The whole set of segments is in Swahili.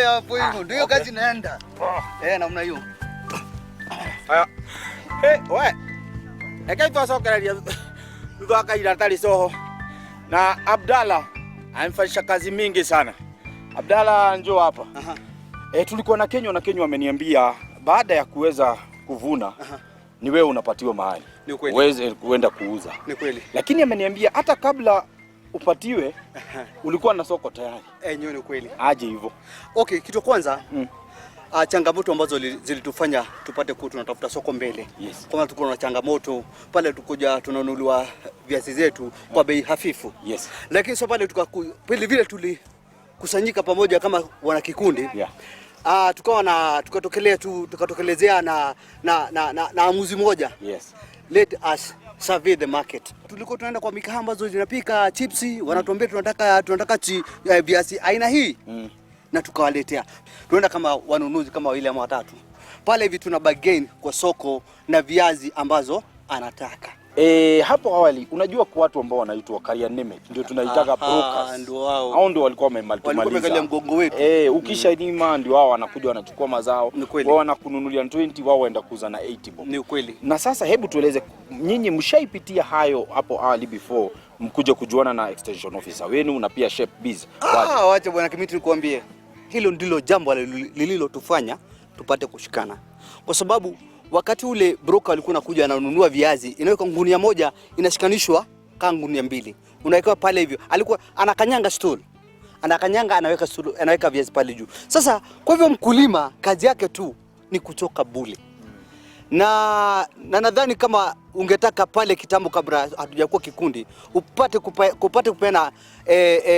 hapo hivyo ndio kazi inaenda. Namna hiyo. Haya. Wewe. Ekaitwa sokereria. Ndoka idatali soho. Na Abdalla amefanya kazi mingi sana. Abdalla njoo hapa. Tulikuwa na Kenya ameniambia baada ya kuweza kuvuna ni wewe unapatiwa mahali. Uweze kuenda kuuza. Ni kweli. Lakini ameniambia hata kabla upatiwe ulikuwa na soko tayari. Ni kweli. Aje hivyo. Okay, kitu kwanza changamoto ambazo zilitufanya tupate tunatafuta soko mbele. Yes. Kama tulikuwa na changamoto pale tukuja tunanunuliwa viazi zetu kwa bei hafifu. Yes. Lakini sio pale vile tulikusanyika pamoja kama wana kikundi. Yeah. Tukatokelezea na amuzi moja. Yes. Let us survey the market. Tulikuwa tunaenda kwa mikahawa ambazo zinapika chipsi, wanatuambia tunataka viazi aina hii. Na tukawaletea. Tunaenda kama wanunuzi kama wawili ama watatu. Pale hivi tuna bargain kwa soko na viazi ambazo anataka. Hapo awali unajua kwa watu ambao wanaitwa Karianime ndio tunaitaga brokers. Ndio wao. Hao ndio walikuwa wamemaliza mgongo wetu. Ukisha nima ndio wao wanakuja wanachukua mazao. Wao wanakununulia 20, wao waenda kuuza na 80 bob. Ni kweli. Na sasa hebu tueleze nyinyi mshaipitia hayo hapo awali before mkuje kujuana na extension officer wenu na pia Chef Biz. Wacha bwana Kimiti nikwambie. Hilo ndilo jambo lililotufanya tupate kushikana. Kwa sababu wakati ule broker alikuwa anakuja ananunua viazi, inaweka ngunia moja inashikanishwa kama ngunia mbili. Unaweka pale hivyo. Alikuwa anakanyanga stool. Anaweka viazi pale juu. Sasa kwa hivyo mkulima kazi yake tu ni kuchoka bure. Na nadhani kama ungetaka pale kitambo kabla hatujakuwa kikundi, upate kupeana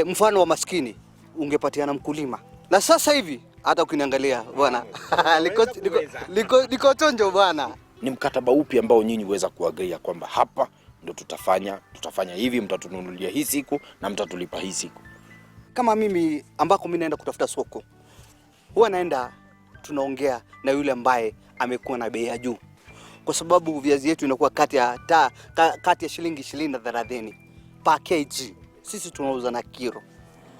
mfano wa maskini, ungepatiana mkulima. Na sasa hivi hata ukiniangalia bwana liko chonjo bwana. Ni mkataba upi ambao nyinyi uweza kuagria kwamba hapa ndio tutafanya hivi, mtatununulia hii siku na mtatulipa hii siku? Kama mimi ambako mimi naenda kutafuta soko, huwa naenda tunaongea na yule ambaye amekuwa na bei ya juu. Kwa sababu viazi yetu inakuwa kati ya shilingi 20 na 30 per kg. Sisi tunauza na kilo.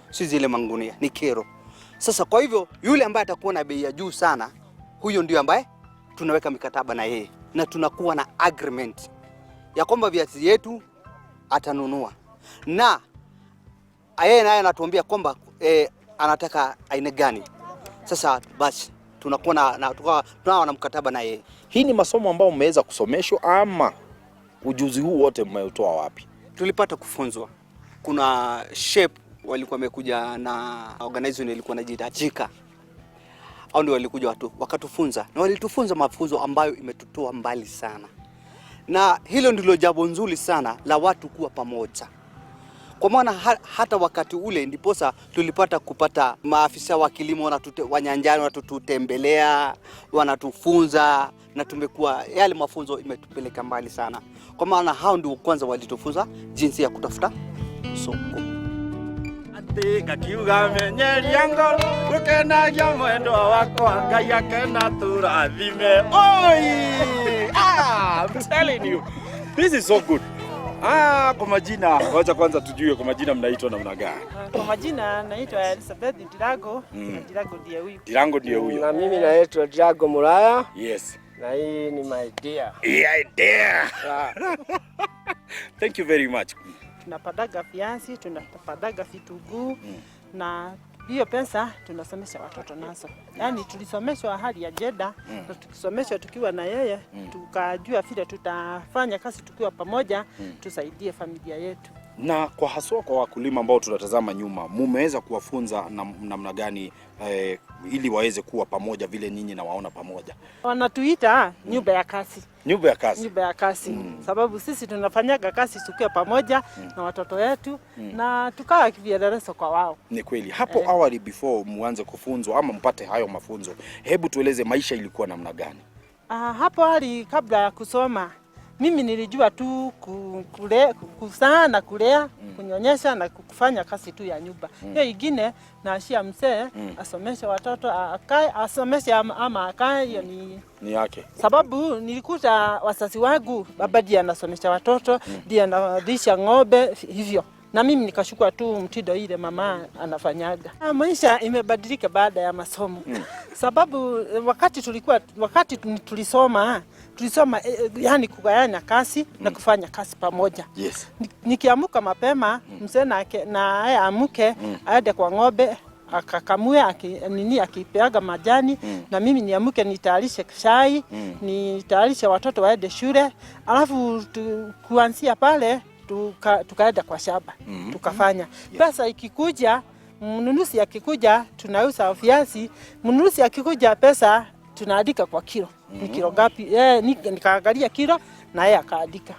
Si zile mangunia, ni kilo. Sasa kwa hivyo yule ambaye atakuwa na bei ya juu sana, huyo ndio ambaye tunaweka mikataba na yeye na tunakuwa na agreement ya kwamba viazi yetu atanunua. Na yeye naye anatuambia kwamba anataka aina gani. Sasa basi tunakuwa na mkataba na yeye. Hii ni masomo ambayo mmeweza kusomeshwa ama ujuzi huu wote mmeutoa wapi? Tulipata kufunzwa. Kuna shape walikuwa wamekuja na organization ilikuwa inajitajika. Hao ndio walikuja watu wakatufunza na walitufunza mafunzo ambayo imetutoa mbali sana. Na hilo ndilo jambo nzuri sana la watu kuwa pamoja. Kwa maana hata wakati ule ndiposa tulipata kupata maafisa wa kilimo wa nyanjani wanatutembelea, wanatufunza na tumekuwa yale mafunzo imetupeleka mbali sana. Kwa maana hao ndio kwanza walitufunza jinsi ya kutafuta soko. Gakiuga menyeria ngoro ukenagia mwendo wako Ngai akena turathime. I'm telling you, this is so good. Kwa majina, wacha kwanza tujue kwa majina mnaitwa namna gani? Kwa majina naitwa Elizabeth Dirago. Dirago ndiye huyo. Na mimi naitwa Dirago Muraya. Yes. Na hii ni my dear. Yeah, dear. Thank you very much. Tunapadaga viazi, tunapadaga vitunguu na hiyo pesa tunasomesha watoto nazo. Yaani tulisomeshwa hali ya jeda na tukisomeshwa tukiwa na yeye tukajua vile tutafanya kazi tukiwa pamoja tusaidie familia yetu. Na kwa haswa kwa wakulima ambao tunatazama nyuma, mmeweza kuwafunza namna gani ili waweze kuwa pamoja vile nyinyi na waona pamoja? Wanatuita nyumba ya kazi. Nyumba ya kazi. Nyumba ya kazi. Sababu sisi tunafanyaga kazi tukiwa pamoja na watoto wetu na tukawa kielelezo kwa wao. Ni kweli. Hapo awali before muanze kufunzwa ama mpate hayo mafunzo, hebu tueleze maisha ilikuwa namna gani? Hapo awali kabla ya kusoma mimi nilijua tu kuzaa na kulea, kunyonyesha na kufanya kazi tu ya nyumba. Hiyo ingine naashia mzee asomeshe watoto, asomeshe ama akae, hiyo ni yake. Sababu nilikuta wazazi wangu baba ndiye anasomesha watoto, ndiye analisha ng'ombe hivyo. na mimi nikashukua tu mtindo ile mama anafanyaga. Maisha imebadilika baada ya masomo. Sababu wakati tulisoma yani kugawanya kazi na kufanya kazi pamoja. Yes. Nikiamuka mapema mzee na aamke aende kwa ng'ombe akakamue akipeaga majani na mimi niamuke nitayarishe chai, nitayarishe watoto waende shule, alafu kuanzia pale tukaenda kwa shamba tukafanya. Pesa ikikuja, mnunuzi akikuja tunauza viazi, mnunuzi akikuja pesa tunaandika kwa kilo. Ni kilo ngapi? Nikaangalia kilo na yeye akaandika.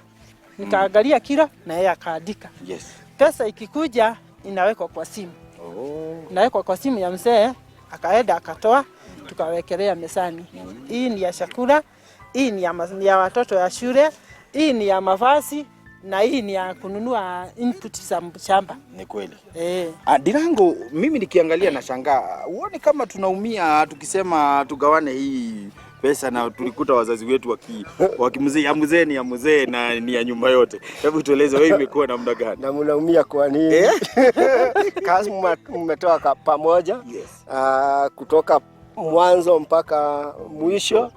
Nikaangalia kilo na yeye akaandika. Yes. Pesa ikikuja inawekwa kwa simu. Inawekwa kwa simu ya mzee, akaenda akatoa, tukawekelea mezani. Hii ni ya chakula, hii ni ya watoto ya shule, hii ni ya mavazi na hii ni ya kununua input za shamba. Ni kweli. Dirango, mimi nikiangalia na shangaa, uone kama tunaumia tukisema tugawane hii pesa na tulikuta wazazi wetu wakimzee ya mzee na ni ya nyumba yote. Hebu tueleze wewe imekuwa namna gani? Na mnaumia kwa nini? Kazi mmetoa pamoja. Yes. Kutoka mwanzo mpaka mwisho.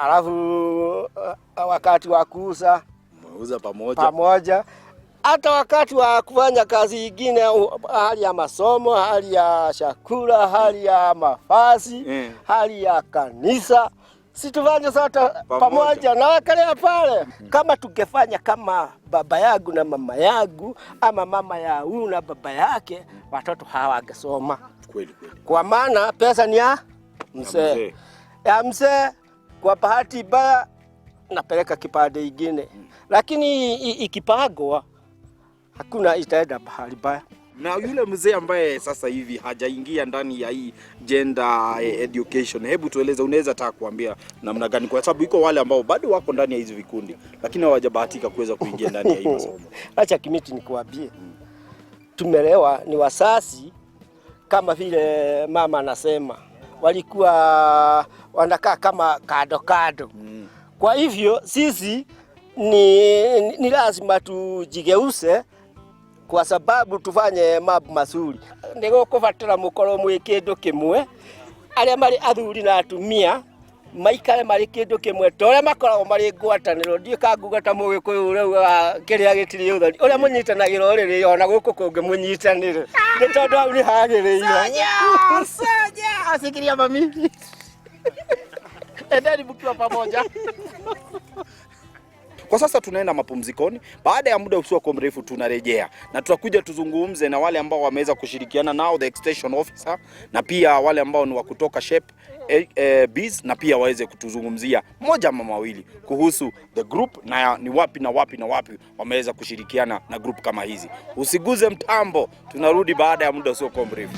Alafu wakati wa kuuza pamoja. Hata wakati wa kufanya kazi nyingine, hali ya masomo, hali ya chakula, hali ya mavazi, hali ya kanisa, situfanye sote pamoja na wakalea pale. Kama tungefanya kama baba yangu na mama yangu, ama mama ya huyu na baba yake, watoto hawangesoma. Kweli. Kwa maana pesa ni ya mzee. Ya mzee, kwa bahati mbaya napeleka kipande kingine. Lakini ikipagwa hakuna itaenda bahari baya. Na yule mzee ambaye sasa hivi hajaingia ndani ya hii gender education, hebu tueleze, unaweza taka kuambia namna gani, kwa sababu iko wale ambao bado wako ndani ya hizo vikundi lakini hawajabahatika kuweza kuingia ndani ya hii masomo. Acha Kimiti nikuambie. Tumelewa ni wasasi kama vile mama anasema. Walikuwa wanakaa kama kado. Kwa hivyo sisi ni lazima tujigeuse kwa sababu tufanye mambo mazuri. Ndego kufatira mukoro mwe kindu kimwe, aria mari athuri na atumia maikare mari kindu kimwe, tore makoragwo mari ngwataniro. Ndie kanguga ta mugikuyu reu kiria gitiri uthari uria munyitanagiro riri ona guku kungi munyitanire ni tondu au ni hagiriire. Soja asikiria mami. Endeni mkiwa pamoja. Kwa sasa tunaenda mapumzikoni. Baada ya muda usio mrefu tunarejea na tutakuja tuzungumze na wale ambao wameweza kushirikiana nao, the extension officer, na pia wale ambao ni wa kutoka Shape Biz, na pia waweze kutuzungumzia moja ama mawili kuhusu the group na ni wapi wameweza kushirikiana na group kama hizi. Usiguze mtambo, tunarudi baada ya muda usio mrefu.